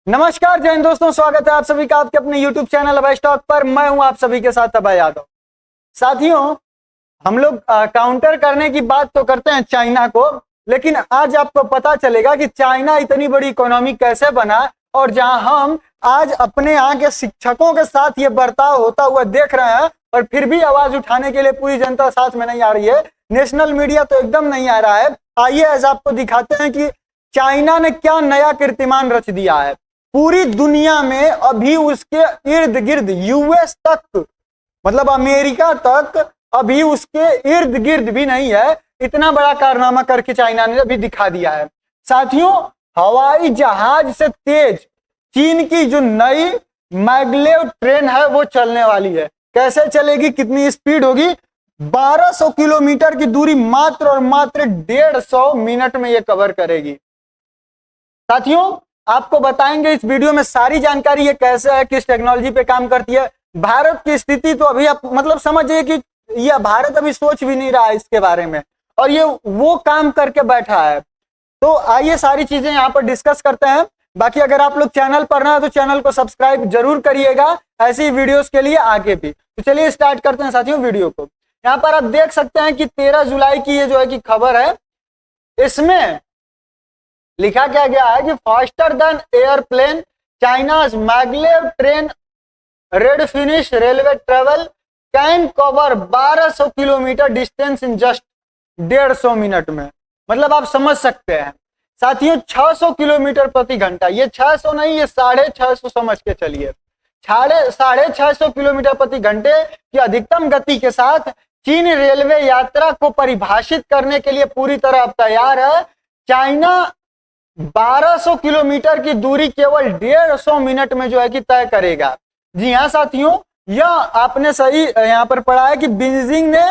नमस्कार जय हिंद दोस्तों, स्वागत है आप सभी का आपके अपने YouTube चैनल अभय स्टॉक पर। मैं हूं आप सभी के साथ अभय यादव। साथियों, हम लोग काउंटर करने की बात तो करते हैं चाइना को, लेकिन आज आपको पता चलेगा कि चाइना इतनी बड़ी इकोनॉमी कैसे बना, और जहां हम आज अपने यहाँ के शिक्षकों के साथ ये बर्ताव होता हुआ देख रहे हैं और फिर भी आवाज उठाने के लिए पूरी जनता साथ में नहीं आ रही है, नेशनल मीडिया तो एकदम नहीं आ रहा है। आइए आज आपको दिखाते हैं कि चाइना ने क्या नया कीर्तिमान रच दिया है। पूरी दुनिया में अभी उसके इर्द गिर्द यूएस तक, मतलब अमेरिका तक अभी उसके इर्द गिर्द भी नहीं है, इतना बड़ा कारनामा करके चाइना ने अभी दिखा दिया है। साथियों, हवाई जहाज से तेज चीन की जो नई मैगलेव ट्रेन है वो चलने वाली है। कैसे चलेगी, कितनी स्पीड होगी? 1200 किलोमीटर की दूरी मात्र और मात्र 150 मिनट में ये कवर करेगी। साथियों, आपको बताएंगे इस वीडियो में सारी जानकारी, ये कैसे है, किस टेक्नोलॉजी पे काम करती है। भारत की स्थिति तो अभी आप मतलब समझिए कि यह भारत अभी सोच भी नहीं रहा है इसके बारे में, और ये वो काम करके बैठा है। तो आइए सारी चीजें यहाँ पर डिस्कस करते हैं। बाकी अगर आप लोग चैनल पर ना है तो चैनल को सब्सक्राइब जरूर करिएगा ऐसी वीडियोस के लिए आगे भी। तो चलिए स्टार्ट करते हैं साथियों वीडियो को। यहाँ पर आप देख सकते हैं कि 13 जुलाई की ये जो है कि खबर है, इसमें लिखा क्या गया है कि faster than airplane China's maglev train red finish railway travel can cover 1200 kilometre distance in just 150 minute में। मतलब आप समझ सकते हैं साथियों, 600 किलोमीटर प्रति घंटा, ये 600 नहीं, ये 650 समझ के चलिए। 650 किलोमीटर प्रति घंटे की अधिकतम गति के साथ चीन रेलवे यात्रा को परिभाषित करने के लिए पूरी तरह तैयार है। चाइना 1200 किलोमीटर की दूरी केवल 150 मिनट में जो है कि तय करेगा। जी हाँ साथियों, यह आपने सही यहाँ पर पढ़ा है कि बीजिंग ने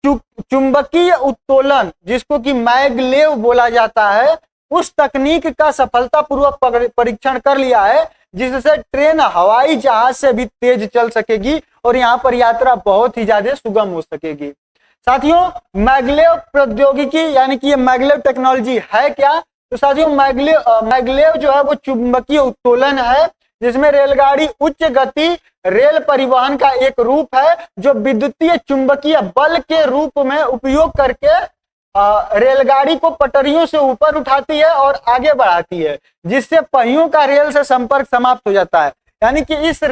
चुंबकीय उत्तोलन, जिसको कि मैगलेव बोला जाता है, उस तकनीक का सफलतापूर्वक परीक्षण कर लिया है, जिससे ट्रेन हवाई जहाज से भी तेज चल सकेगी और यहाँ पर यात्रा बहुत ही ज्यादा सुगम हो सकेगी। साथियों, मैगलेव प्रौद्योगिकी यानी कि ये मैगलेव टेक्नोलॉजी है क्या? तो साथियों, मैगलेव जो है वो चुंबकीय उत्तोलन है, जिसमें रेलगाड़ी उच्च गति रेल परिवहन का एक रूप है जो विद्युतीय चुंबकीय बल के रूप में उपयोग करके रेलगाड़ी को पटरियों से ऊपर उठाती है और आगे बढ़ाती है, जिससे पहियों का रेल से संपर्क समाप्त हो जाता है। यानी कि इस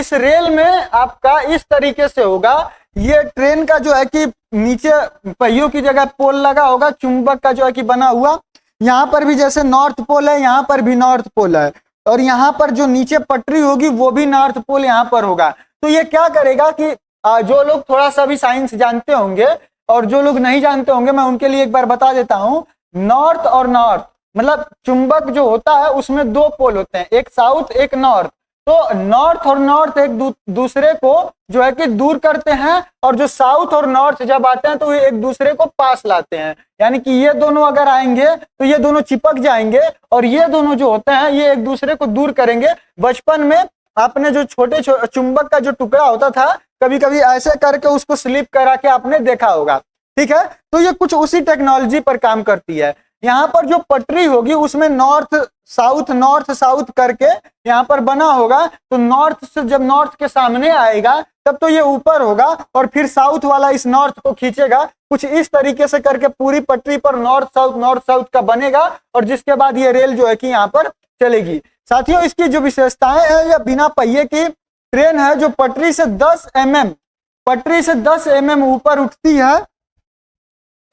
रेल में आपका इस तरीके से होगा, ये ट्रेन का जो है कि नीचे पहियों की जगह पोल लगा होगा, चुंबक का जो है कि बना हुआ। यहाँ पर भी जैसे नॉर्थ पोल है, यहाँ पर भी नॉर्थ पोल है, और यहाँ पर जो नीचे पटरी होगी वो भी नॉर्थ पोल यहाँ पर होगा। तो ये क्या करेगा कि जो लोग थोड़ा सा भी साइंस जानते होंगे और जो लोग नहीं जानते होंगे, मैं उनके लिए एक बार बता देता हूँ। नॉर्थ और नॉर्थ मतलब चुंबक जो होता है उसमें दो पोल होते हैं, एक साउथ एक नॉर्थ। तो नॉर्थ और नॉर्थ एक दूसरे को जो है कि दूर करते हैं, और जो साउथ और नॉर्थ जब आते हैं तो ये एक दूसरे को पास लाते हैं। यानी कि ये दोनों अगर आएंगे तो ये दोनों चिपक जाएंगे, और ये दोनों जो होते हैं ये एक दूसरे को दूर करेंगे। बचपन में आपने जो छोटे चुंबक का जो टुकड़ा होता था, कभी कभी ऐसे करके उसको स्लिप करा के आपने देखा होगा, ठीक है। तो ये कुछ उसी टेक्नोलॉजी पर काम करती है। यहाँ पर जो पटरी होगी उसमें नॉर्थ साउथ करके यहाँ पर बना होगा, तो नॉर्थ से जब नॉर्थ के सामने आएगा तब तो ये ऊपर होगा, और फिर साउथ वाला इस नॉर्थ को खींचेगा। कुछ इस तरीके से करके पूरी पटरी पर नॉर्थ साउथ का बनेगा, और जिसके बाद ये रेल जो है कि यहाँ पर चलेगी। साथियों, इसकी जो विशेषताएं हैं, यह बिना पहिए की ट्रेन है जो पटरी से 10 mm ऊपर उठती है।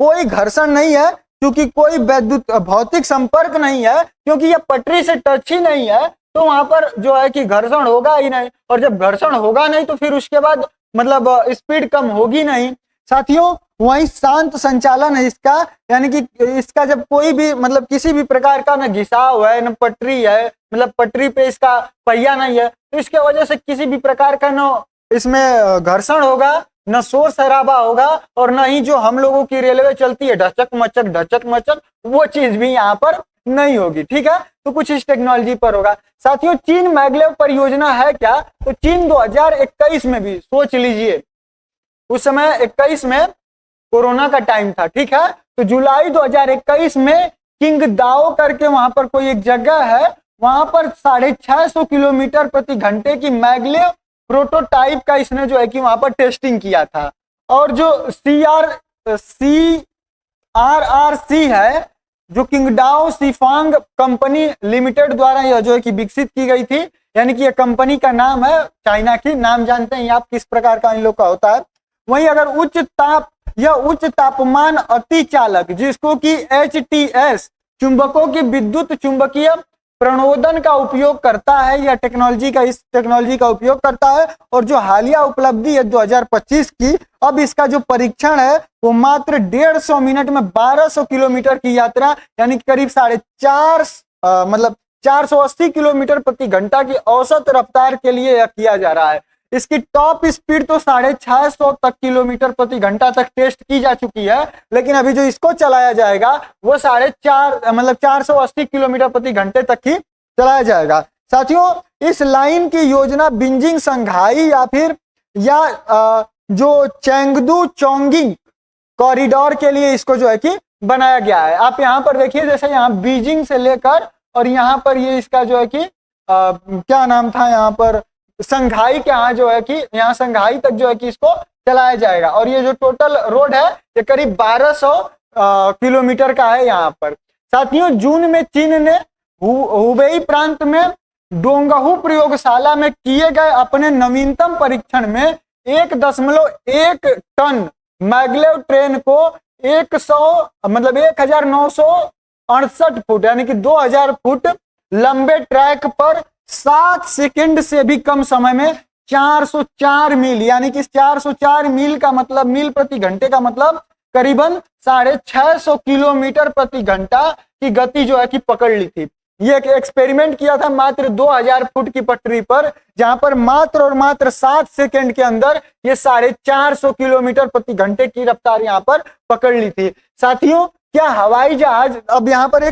कोई घर्षण नहीं है क्योंकि कोई वैद्युत भौतिक संपर्क नहीं है, क्योंकि यह पटरी से टच ही नहीं है, तो वहां पर जो है कि घर्षण होगा ही नहीं, और जब घर्षण होगा नहीं तो फिर उसके बाद मतलब स्पीड कम होगी नहीं। साथियों, वही शांत संचालन है इसका, यानी कि इसका जब कोई भी मतलब किसी भी प्रकार का न घिसाव है न पटरी है, मतलब पटरी पे इसका पहिया नहीं है, तो इसके वजह से किसी भी प्रकार का न इसमें घर्षण होगा, न शोर शराबा होगा, और न ही जो हम लोगों की रेलवे चलती है ढचक मचक वो चीज भी यहाँ पर नहीं होगी, ठीक है। तो कुछ इस टेक्नोलॉजी पर होगा। साथियों, चीन मैगलेव परियोजना है क्या? तो चीन 2021 में भी, सोच लीजिए उस समय 21 में कोरोना का टाइम था, ठीक है। तो जुलाई 2021 में किंगदाओ करके वहां पर कोई एक जगह है, वहां पर 650 किलोमीटर प्रति घंटे की मैगलेव प्रोटोटाइप का इसने जो है कि वहां पर टेस्टिंग किया था। और जो CRRC है, जो किंगडाओ शिफांग कंपनी लिमिटेड द्वारा यह जो है कि विकसित की गई थी, यानी कि यह कंपनी का नाम है, चाइना की। नाम जानते हैं आप किस प्रकार का इन लोग का होता है। वहीं अगर उच्च तापमान अतिचालक, जिसको कि HTS चुंबकों की विद्युत चुंबकीय प्रणोदन का उपयोग करता है, या इस टेक्नोलॉजी का उपयोग करता है। और जो हालिया उपलब्धि है 2025 की, अब इसका जो परीक्षण है वो मात्र 150 मिनट में 1200 किलोमीटर की यात्रा, यानी करीब 480 किलोमीटर प्रति घंटा की औसत रफ्तार के लिए यह किया जा रहा है। इसकी टॉप स्पीड तो 650 तक किलोमीटर प्रति घंटा तक टेस्ट की जा चुकी है, लेकिन अभी जो इसको चलाया जाएगा वो 480 किलोमीटर प्रति घंटे तक ही चलाया जाएगा। साथियों, इस लाइन की योजना बीजिंग शंघाई जो चेंगदू चोंगिंग कॉरिडोर के लिए इसको जो है कि बनाया गया है। आप यहाँ पर देखिए, जैसे यहाँ बीजिंग से लेकर और यहाँ पर ये इसका जो है कि क्या नाम था, यहाँ पर शंघाई के यहाँ जो है कि यहाँ शंघाई तक जो है कि इसको चलाया जाएगा। और ये जो टोटल रोड है ये करीब 1200 किलोमीटर का है यहाँ पर। साथियों, जून में चीन ने हुबेई प्रांत में डोंगहू प्रयोगशाला में किए गए अपने नवीनतम परीक्षण में 1.1 टन मैगलेव ट्रेन को 1968 फुट यानी कि 2000 फुट लंबे ट्रैक पर 7 सेकंड से भी कम समय में 404 मील, यानी कि 404 मील का मतलब, मील प्रति घंटे का मतलब करीबन 650 किलोमीटर प्रति घंटा की गति जो है कि पकड़ ली थी। ये एक एक्सपेरिमेंट किया था मात्र 2000 फुट की पटरी पर, जहां पर मात्र और मात्र 7 सेकंड के अंदर ये 450 किलोमीटर प्रति घंटे की रफ्तार यहां पर पकड़ ली थी। साथियों, क्या हवाई जहाज, अब यहाँ पर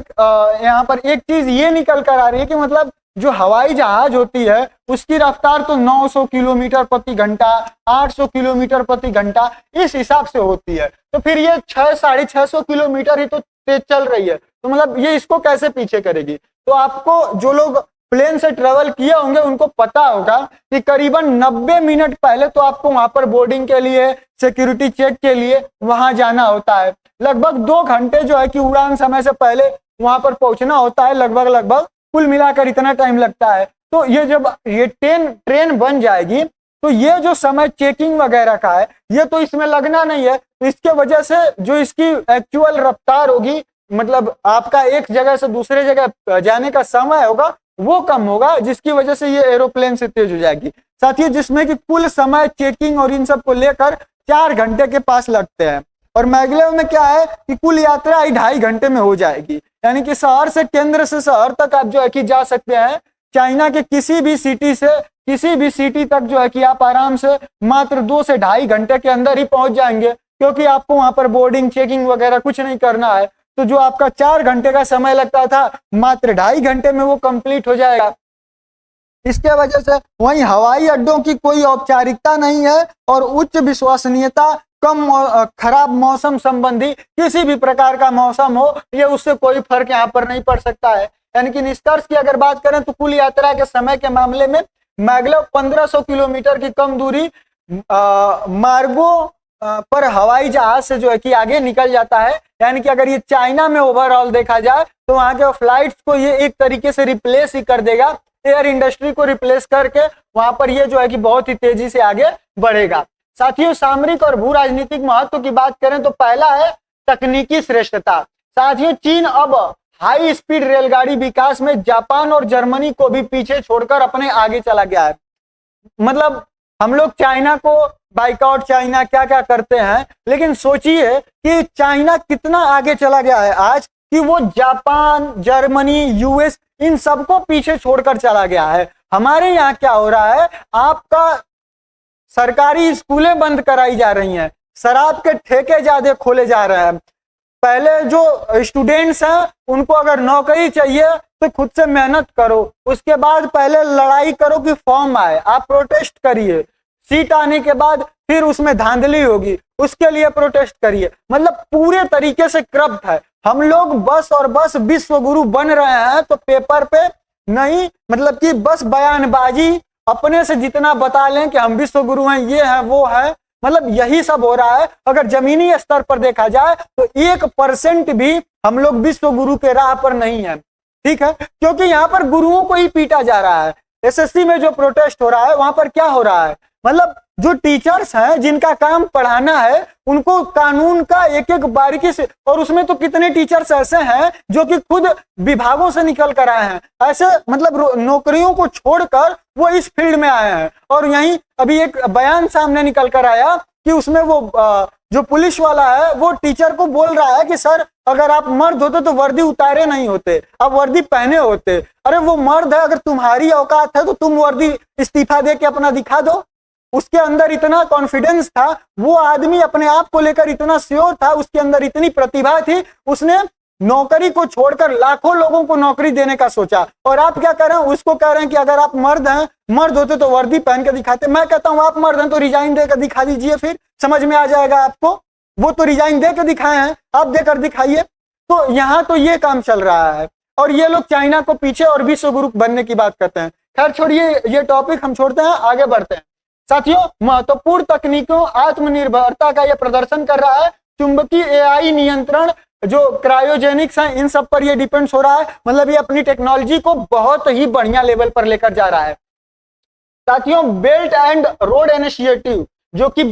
एक चीज ये निकल कर आ रही है कि मतलब जो हवाई जहाज होती है उसकी रफ्तार तो 900 किलोमीटर प्रति घंटा, 800 किलोमीटर प्रति घंटा इस हिसाब से होती है, तो फिर ये 600-650 किलोमीटर ही तो तेज चल रही है, तो मतलब ये इसको कैसे पीछे करेगी। तो आपको, जो लोग प्लेन से ट्रेवल किए होंगे उनको पता होगा कि करीबन 90 मिनट पहले तो आपको वहां पर बोर्डिंग के लिए, सिक्योरिटी चेक के लिए वहां जाना होता है। लगभग 2 घंटे जो है कि उड़ान समय से पहले वहां पर पहुंचना होता है, लगभग कुल मिलाकर इतना टाइम लगता है। तो ये जब ये ट्रेन बन जाएगी तो ये जो समय चेकिंग वगैरह का है ये तो इसमें लगना नहीं है, तो इसके वजह से जो इसकी एक्चुअल रफ्तार होगी, मतलब आपका एक जगह से दूसरे जगह जाने का समय होगा वो कम होगा, जिसकी वजह से ये एरोप्लेन से तेज हो जाएगी। साथियों, जिसमें कि कुल समय चेकिंग और इन सब को लेकर 4 घंटे के पास लगते हैं। और मैगलेव में क्या है कि कुल यात्रा 2.5 घंटे में हो जाएगी, यानी कि शहर से, केंद्र से शहर तक आप जो है कि जा सकते हैं। चाइना के किसी भी सिटी से किसी भी सिटी तक जो है कि आप आराम से मात्र 2 से 2.5 घंटे के अंदर ही पहुंच जाएंगे, क्योंकि आपको वहां पर बोर्डिंग, चेकिंग वगैरह कुछ नहीं करना है। तो जो आपका 4 घंटे का समय लगता था मात्र 2.5 घंटे में वो कंप्लीट हो जाएगा। इसके वजह से वहीं हवाई अड्डों की कोई औपचारिकता नहीं है और उच्च विश्वसनीयता, कम खराब मौसम संबंधी किसी भी प्रकार का मौसम हो, ये उससे कोई फर्क यहाँ पर नहीं पड़ सकता है। यानी कि निष्कर्ष की अगर बात करें तो कुल यात्रा के समय के मामले में मैगलेव 1500 किलोमीटर की कम दूरी मार्गों पर हवाई जहाज से जो है कि आगे निकल जाता है। यानी कि अगर ये चाइना में ओवरऑल देखा जाए तो वहां के फ्लाइट्स को ये एक तरीके से रिप्लेस ही कर देगा, एयर इंडस्ट्री को रिप्लेस करके वहां पर ये जो है कि बहुत ही तेजी से आगे बढ़ेगा। साथियों, सामरिक और भू राजनीतिक महत्व की बात करें तो पहला है तकनीकी श्रेष्ठता। साथियों, चीन अब हाई स्पीड रेलगाड़ी विकास में जापान और जर्मनी को भी पीछे छोड़कर अपने आगे चला गया है। मतलब हम लोग चाइना को बाइकआउट, चाइना क्या क्या करते हैं, लेकिन सोचिए कि चाइना कितना आगे चला गया है आज कि वो जापान, जर्मनी, यूएस इन सबको पीछे छोड़कर चला गया है। हमारे यहाँ क्या हो रहा है, आपका सरकारी स्कूलें बंद कराई जा रही हैं, शराब के ठेके ज्यादा खोले जा रहे हैं। पहले जो स्टूडेंट्स हैं उनको अगर नौकरी चाहिए तो खुद से मेहनत करो, उसके बाद पहले लड़ाई करो कि फॉर्म आए, आप प्रोटेस्ट करिए, सीट आने के बाद फिर उसमें धांधली होगी, उसके लिए प्रोटेस्ट करिए। मतलब पूरे तरीके से करप्ट है। हम लोग बस और बस विश्व गुरु बन रहे हैं तो पेपर पे नहीं, मतलब कि बस बयानबाजी, अपने से जितना बता लें कि हम विश्व गुरु हैं, ये है वो है, मतलब यही सब हो रहा है। अगर जमीनी स्तर पर देखा जाए तो 1% भी हम लोग विश्व गुरु के राह पर नहीं है, ठीक है, क्योंकि यहाँ पर गुरुओं को ही पीटा जा रहा है। एसएससी में जो प्रोटेस्ट हो रहा है वहां पर क्या हो रहा है, मतलब जो टीचर्स हैं जिनका काम पढ़ाना है उनको कानून का एक एक बारीकी से, और उसमें तो कितने टीचर्स ऐसे हैं जो कि खुद विभागों से निकल कर आए हैं, ऐसे मतलब नौकरियों को छोड़कर वो इस फील्ड में आए हैं। और यहीं अभी एक बयान सामने निकल कर आया कि उसमें वो जो पुलिस वाला है वो टीचर को बोल रहा है कि सर अगर आप मर्द होते तो वर्दी उतारे नहीं होते, आप वर्दी पहने होते। अरे वो मर्द है, अगर तुम्हारी औकात है तो तुम वर्दी इस्तीफा दे के अपना दिखा दो। उसके अंदर इतना कॉन्फिडेंस था, वो आदमी अपने आप को लेकर इतना श्योर था, उसके अंदर इतनी प्रतिभा थी, उसने नौकरी को छोड़कर लाखों लोगों को नौकरी देने का सोचा। और आप क्या कर रहे हैं, उसको कह रहे हैं कि अगर आप मर्द हैं, मर्द होते तो वर्दी पहन के दिखाते। मैं कहता हूं आप मर्द हैं तो रिजाइन देकर दिखा दीजिए, फिर समझ में आ जाएगा आपको। वो तो रिजाइन देकर दिखाए हैं, आप देकर दिखाइए। तो यहाँ तो ये काम चल रहा है, और ये लोग चाइना को पीछे और विश्व गुरु बनने की बात करते हैं। खैर छोड़िए, ये टॉपिक हम छोड़ते हैं, आगे बढ़ते हैं। साथियों, महत्वपूर्ण तकनीकों आत्मनिर्भरता का यह प्रदर्शन कर रहा है। चुंबकीय एआई नियंत्रण, जो क्रायोजेनिक्स हैं, इन सब पर ये डिपेंड्स हो रहा है। मतलब ये अपनी टेक्नोलॉजी को बहुत ही बढ़िया लेवल पर लेकर जा रहा है। साथियों, बेल्ट एंड रोड इनिशिएटिव जो कि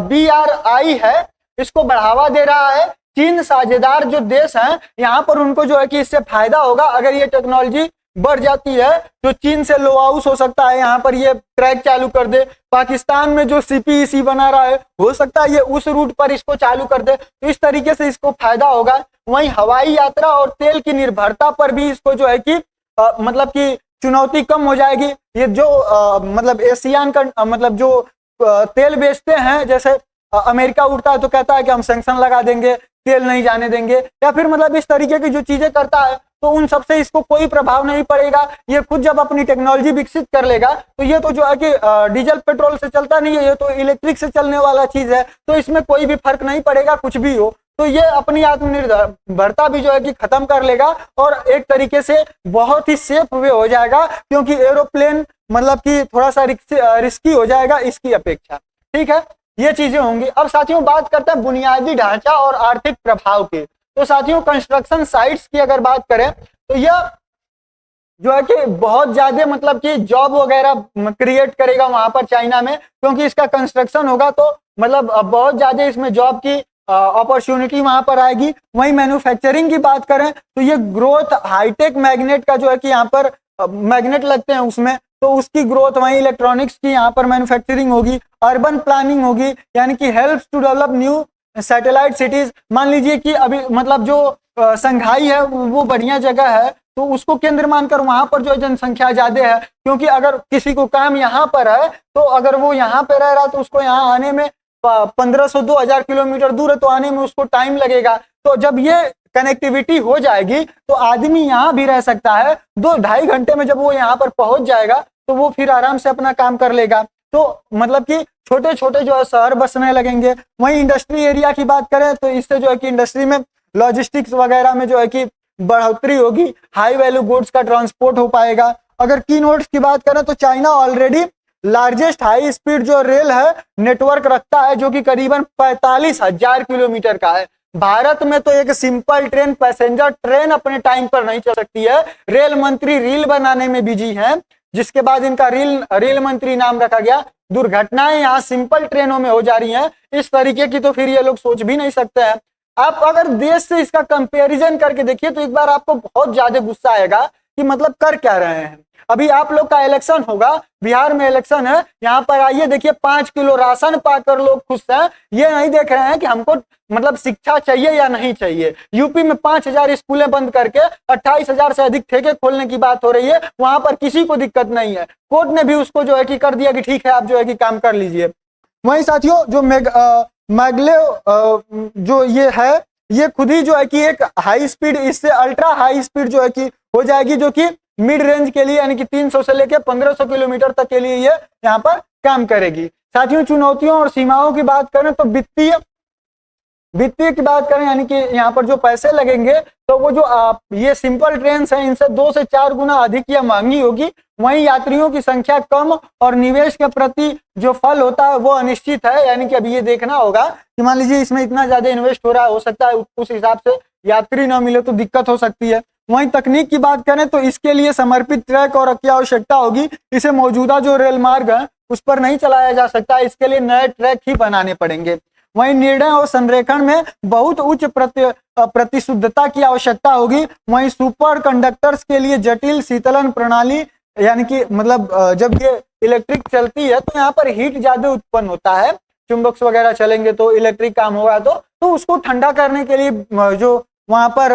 BRI है, इसको बढ़ावा दे रहा है। चीन साझेदार जो देश हैं, यहाँ पर उनको जो है कि इससे फायदा होगा। अगर ये टेक्नोलॉजी बढ़ जाती है तो चीन से लो हाउस हो सकता है, यहाँ पर ये ट्रैक चालू कर दे। पाकिस्तान में जो CPEC बना रहा है, हो सकता है ये उस रूट पर इसको चालू कर दे, तो इस तरीके से इसको फायदा होगा। वहीं हवाई यात्रा और तेल की निर्भरता पर भी इसको जो है कि मतलब कि चुनौती कम हो जाएगी। ये जो मतलब एशियन का मतलब जो तेल बेचते हैं, जैसे अमेरिका उठता है तो कहता है कि हम सैंक्शन लगा देंगे, तेल नहीं जाने देंगे, या फिर मतलब इस तरीके की जो चीजें करता है, तो उन सबसे इसको कोई प्रभाव नहीं पड़ेगा। ये खुद जब अपनी टेक्नोलॉजी विकसित कर लेगा तो ये तो जो है कि डीजल पेट्रोल से चलता नहीं है, ये तो इलेक्ट्रिक से चलने वाला चीज है, तो इसमें कोई भी फर्क नहीं पड़ेगा कुछ भी हो। तो ये अपनी आत्मनिर्भरता भी जो है कि खत्म कर लेगा, और एक तरीके से बहुत ही सेफ वे हो जाएगा, क्योंकि एरोप्लेन मतलब कि थोड़ा सा रिस्की हो जाएगा इसकी अपेक्षा। ठीक है, ये चीजें होंगी। अब साथियों बात करते हैं बुनियादी ढांचा और आर्थिक प्रभाव के। तो साथियों कंस्ट्रक्शन साइट्स की अगर बात करें तो यह जो है कि बहुत ज्यादा मतलब कि जॉब वगैरह क्रिएट करेगा वहां पर चाइना में, क्योंकि इसका कंस्ट्रक्शन होगा तो मतलब बहुत ज्यादा इसमें जॉब की अपॉर्चुनिटी वहां पर आएगी। वहीं मैन्युफैक्चरिंग की बात करें तो ये ग्रोथ हाईटेक मैग्नेट का जो है कि यहाँ पर मैग्नेट लगते हैं उसमें, तो उसकी ग्रोथ, वहीं इलेक्ट्रॉनिक्स की यहाँ पर मैन्युफैक्चरिंग होगी। अर्बन प्लानिंग होगी, यानी कि helps to develop new satellite cities. मान लीजिए कि अभी मतलब जो संघाई है वो बढ़िया जगह है, तो उसको केंद्र मानकर वहां पर जो जनसंख्या ज्यादा है, क्योंकि अगर किसी को काम यहाँ पर है तो अगर वो यहाँ पे रह रहा है तो उसको यहाँ आने में 1500-2000 किलोमीटर दूर है, तो आने में उसको टाइम लगेगा। तो जब ये कनेक्टिविटी हो जाएगी तो आदमी यहाँ भी रह सकता है, 2-2.5 घंटे में जब वो यहाँ पर पहुंच जाएगा तो वो फिर आराम से अपना काम कर लेगा। तो मतलब कि छोटे छोटे जो है शहर बसने लगेंगे। वहीं इंडस्ट्री एरिया की बात करें तो इससे जो है कि इंडस्ट्री में लॉजिस्टिक्स वगैरह में जो है कि बढ़ोतरी होगी, हाई वैल्यू गुड्स का ट्रांसपोर्ट हो पाएगा। अगर की नोट्स की बात करें तो China already largest high speed जो रेल है नेटवर्क रखता है, जो कि करीबन 45,000 किलोमीटर का है। भारत में तो एक सिंपल ट्रेन, पैसेंजर ट्रेन अपने टाइम पर नहीं चल सकती है। रेल मंत्री रील बनाने में बिजी हैं, जिसके बाद इनका रेल मंत्री नाम रखा गया। दुर्घटनाएं यहाँ सिंपल ट्रेनों में हो जा रही हैं, इस तरीके की तो फिर ये लोग सोच भी नहीं सकते हैं। आप अगर देश से इसका कंपैरिजन करके देखिए तो एक बार आपको बहुत ज्यादा गुस्सा आएगा कि मतलब कर क्या रहे हैं। अभी आप लोग का इलेक्शन होगा, बिहार में इलेक्शन है, यहाँ पर आइए देखिए 5 किलो राशन पाकर लोग खुश हैं। ये नहीं देख रहे हैं कि हमको मतलब शिक्षा चाहिए या नहीं चाहिए। यूपी में 5,000 स्कूलें बंद करके 28,000 से अधिक ठेके खोलने की बात हो रही है, वहां पर किसी को दिक्कत नहीं है। कोर्ट ने भी उसको जो है कि कर दिया कि ठीक है आप जो है कि काम कर लीजिए। वहीं साथियों जो मैग्लेव जो ये है, ये खुद ही जो है कि एक हाई स्पीड, इससे अल्ट्रा हाई स्पीड जो है कि हो जाएगी, जो कि मिड रेंज के लिए यानी कि 300 से लेकर 1500 किलोमीटर तक के लिए ये यहाँ पर काम करेगी। साथियों चुनौतियों और सीमाओं की बात करें तो वित्तीय वित्तीय की बात करें यानी कि यहाँ पर जो पैसे लगेंगे तो वो जो ये सिंपल ट्रेन है इनसे 2 से 4 गुना अधिक या महंगी होगी। वहीं यात्रियों की संख्या कम और निवेश के प्रति जो फल होता है वो अनिश्चित है। यानी कि अभी ये देखना होगा कि मान लीजिए इसमें इतना ज्यादा इन्वेस्ट हो रहा है, हो सकता है उस हिसाब से यात्री ना मिले तो दिक्कत हो सकती है। वहीं तकनीक की बात करें तो इसके लिए समर्पित ट्रैक और की आवश्यकता होगी। इसे मौजूदा जो रेल मार्ग है उस पर नहीं चलाया जा सकता, इसके लिए नए ट्रैक ही बनाने पड़ेंगे। वहीं निर्णय और संरेखण में बहुत उच्च प्रतिशुद्धता की आवश्यकता होगी। वहीं सुपर कंडक्टर्स के लिए जटिल शीतलन प्रणाली, यानी कि मतलब जब ये इलेक्ट्रिक चलती है तो यहाँ पर हीट ज्यादा उत्पन्न होता है, चुंबक वगैरह चलेंगे तो इलेक्ट्रिक काम होगा तो उसको ठंडा करने के लिए जो वहां पर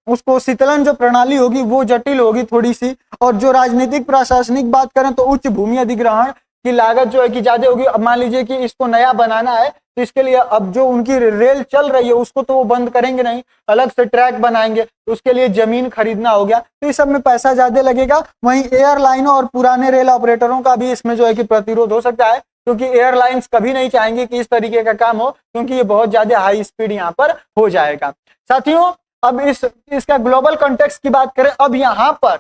उसको शीतलन जो प्रणाली होगी वो जटिल होगी थोड़ी सी। और जो राजनीतिक प्रशासनिक बात करें तो उच्च भूमि अधिग्रहण की लागत जो है कि ज्यादा होगी। अब मान लीजिए कि इसको नया बनाना है तो इसके लिए अब जो उनकी रेल चल रही है उसको तो वो बंद करेंगे नहीं, अलग से ट्रैक बनाएंगे, तो उसके लिए जमीन खरीदना हो गया, तो इस सब में पैसा ज्यादा लगेगा। वहीं एयरलाइनों और पुराने रेल ऑपरेटरों का भी इसमें जो है कि प्रतिरोध हो सकता है, क्योंकि एयरलाइंस कभी नहीं चाहेंगे कि इस तरीके का काम हो, क्योंकि ये बहुत ज्यादा हाई स्पीड यहाँ पर हो जाएगा। साथियों अब इसका ग्लोबल कॉन्टेक्स्ट की बात करें, अब यहाँ पर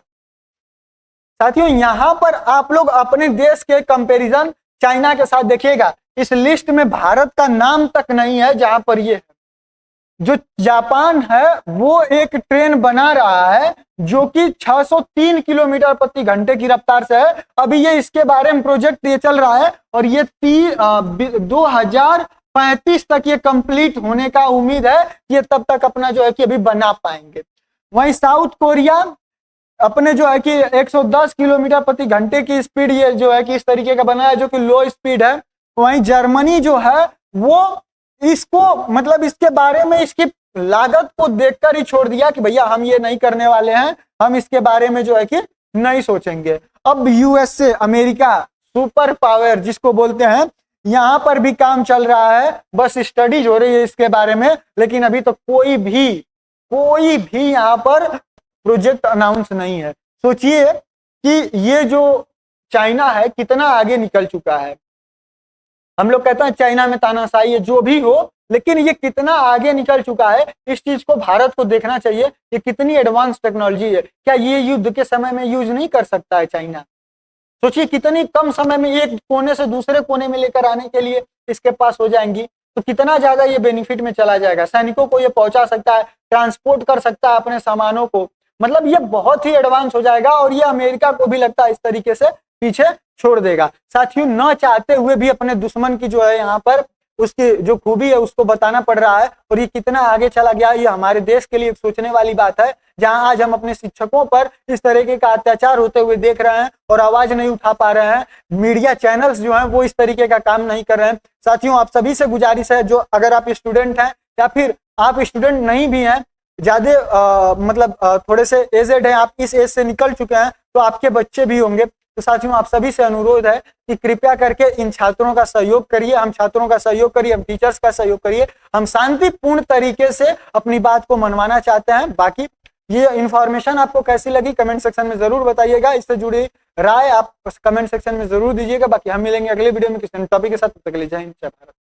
साथियों यहाँ पर आप लोग अपने देश के कंपैरिजन चाइना के साथ देखिएगा। इस लिस्ट में भारत का नाम तक नहीं है जहां पर ये है। जो जापान है वो एक ट्रेन बना रहा है जो कि 603 किलोमीटर प्रति घंटे की रफ्तार से है। अभी ये इसके बारे में प्रोजेक्ट ये चल रहा है और ये 2035 तक ये कंप्लीट होने का उम्मीद है। ये तब तक अपना जो है कि अभी बना पाएंगे। वहीं साउथ कोरिया अपने जो है कि 110 किलोमीटर प्रति घंटे की स्पीड ये जो है कि इस तरीके का बना है जो कि लो स्पीड है। वहीं जर्मनी जो है वो इसको मतलब इसके बारे में इसकी लागत को देखकर ही छोड़ दिया कि भैया हम ये नहीं करने वाले हैं, हम इसके बारे में जो है कि नहीं सोचेंगे। अब यूएसए अमेरिका सुपर पावर जिसको बोलते हैं, यहां पर भी काम चल रहा है, बस स्टडीज हो रही है इसके बारे में, लेकिन अभी तो कोई भी यहां पर प्रोजेक्ट अनाउंस नहीं है। सोचिए कि ये जो चाइना है कितना आगे निकल चुका है। हम लोग कहते हैं चाइना में तानाशाही है, जो भी हो, लेकिन ये कितना आगे निकल चुका है, इस चीज को भारत को देखना चाहिए। ये कितनी एडवांस टेक्नोलॉजी है, क्या ये युद्ध के समय में यूज नहीं कर सकता है चाइना? सोचिए कितनी कम समय में एक कोने से दूसरे कोने में लेकर आने के लिए इसके पास हो जाएंगी, तो कितना ज्यादा ये बेनिफिट में चला जाएगा। सैनिकों को ये पहुंचा सकता है, ट्रांसपोर्ट कर सकता है अपने सामानों को, मतलब ये बहुत ही एडवांस हो जाएगा और ये अमेरिका को भी लगता है इस तरीके से पीछे छोड़ देगा। साथियों न चाहते हुए भी अपने दुश्मन की जो है यहाँ पर उसकी जो खूबी है उसको बताना पड़ रहा है, और ये कितना आगे चला गया ये हमारे देश के लिए एक सोचने वाली बात है। जहां आज हम अपने शिक्षकों पर इस तरीके का अत्याचार होते हुए देख रहे हैं और आवाज नहीं उठा पा रहे हैं, मीडिया चैनल्स जो हैं वो इस तरीके का काम नहीं कर रहे हैं। साथियों आप सभी से गुजारिश है, जो अगर आप स्टूडेंट हैं या फिर आप स्टूडेंट नहीं भी हैं, ज्यादा मतलब थोड़े से एजेड हैं, आप इस एज से निकल चुके हैं, तो आपके बच्चे भी होंगे, तो साथियों आप सभी से अनुरोध है कि कृपया करके इन छात्रों का सहयोग करिए, हम छात्रों का सहयोग करिए, हम टीचर्स का सहयोग करिए। हम शांतिपूर्ण तरीके से अपनी बात को मनवाना चाहते हैं। बाकी ये इंफॉर्मेशन आपको कैसी लगी कमेंट सेक्शन में जरूर बताइएगा, इससे जुड़ी राय आप कमेंट सेक्शन में जरूर दीजिएगा। बाकी हम मिलेंगे अगले वीडियो में किसी टॉपिक के साथ, तब तक के लिए जय हिंद जय भारत।